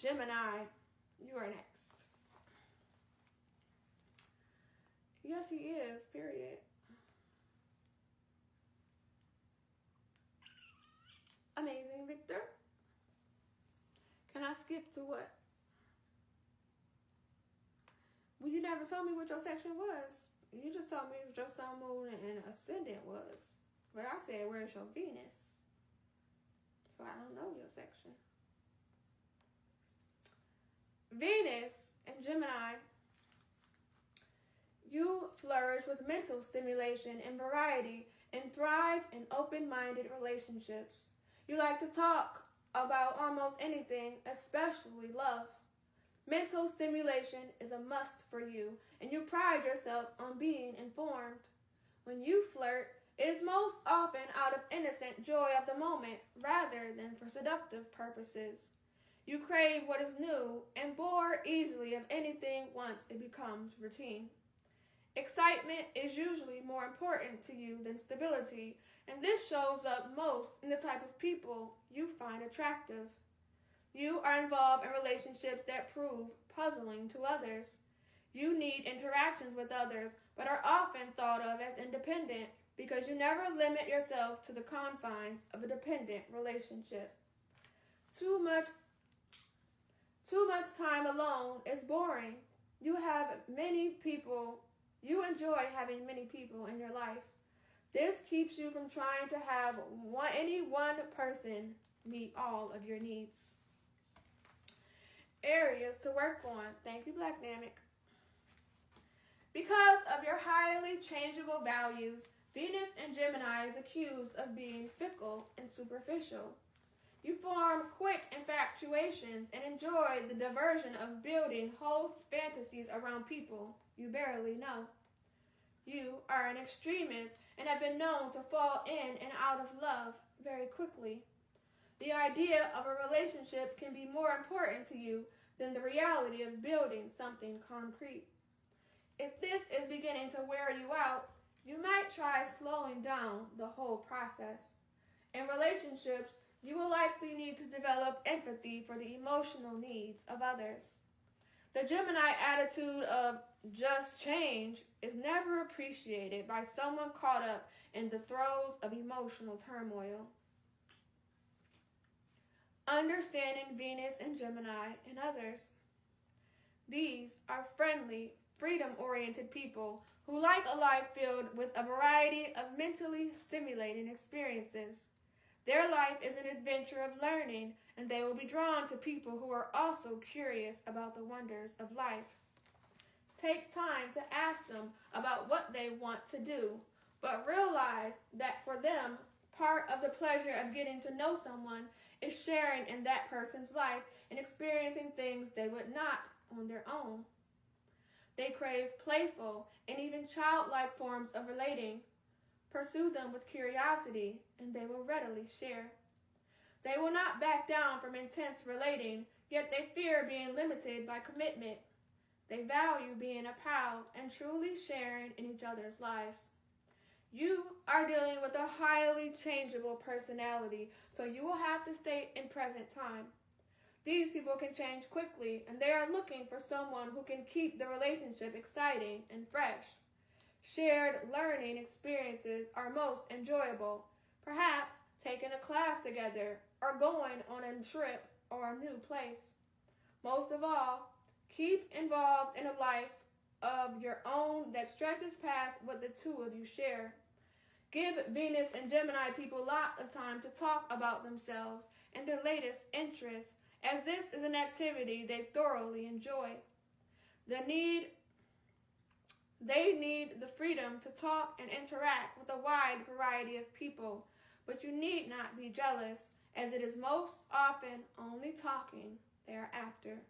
Gemini, you are next. Yes, he is, period. Amazing, Victor. Can I skip to what? Well, you never told me what your section was. You just told me what your sun, moon, and ascendant was. But I said, where's your Venus? So I don't know your section. Venus and Gemini, you flourish with mental stimulation and variety and thrive in open-minded relationships. You like to talk about almost anything, especially love. Mental stimulation is a must for you, and you pride yourself on being informed. When you flirt, it is most often out of innocent joy of the moment, rather than for seductive purposes. You crave what is new and bore easily of anything once it becomes routine. Excitement is usually more important to you than stability, and this shows up most in the type of people you find attractive. You are involved in relationships that prove puzzling to others. You need interactions with others, but are often thought of as independent because you never limit yourself to the confines of a dependent relationship. Too much time alone is boring. You enjoy having many people in your life. This keeps you from trying to have any one person meet all of your needs. Areas to work on. Thank you, Black Namek. Because of your highly changeable values, Venus and Gemini is accused of being fickle and superficial. You form quick infatuations and enjoy the diversion of building whole fantasies around people you barely know. You are an extremist and have been known to fall in and out of love very quickly. The idea of a relationship can be more important to you than the reality of building something concrete. If this is beginning to wear you out, you might try slowing down the whole process. In relationships, you will likely need to develop empathy for the emotional needs of others. The Gemini attitude of just change is never appreciated by someone caught up in the throes of emotional turmoil. Understanding Venus and Gemini and others. These are friendly, freedom-oriented people who like a life filled with a variety of mentally stimulating experiences. Their life is an adventure of learning, and they will be drawn to people who are also curious about the wonders of life. Take time to ask them about what they want to do, but realize that for them, part of the pleasure of getting to know someone is sharing in that person's life and experiencing things they would not on their own. They crave playful and even childlike forms of relating. Pursue them with curiosity, and they will readily share. They will not back down from intense relating, yet they fear being limited by commitment. They value being a pal and truly sharing in each other's lives. You are dealing with a highly changeable personality, so you will have to stay in present time. These people can change quickly, and they are looking for someone who can keep the relationship exciting and fresh. Shared learning experiences are most enjoyable, perhaps taking a class together or going on a trip or a new place. Most of all, keep involved in a life of your own that stretches past what the two of you share. Give Venus and Gemini people lots of time to talk about themselves and their latest interests, as this is an activity they thoroughly enjoy. They need the freedom to talk and interact with a wide variety of people, but you need not be jealous, as it is most often only talking they are after.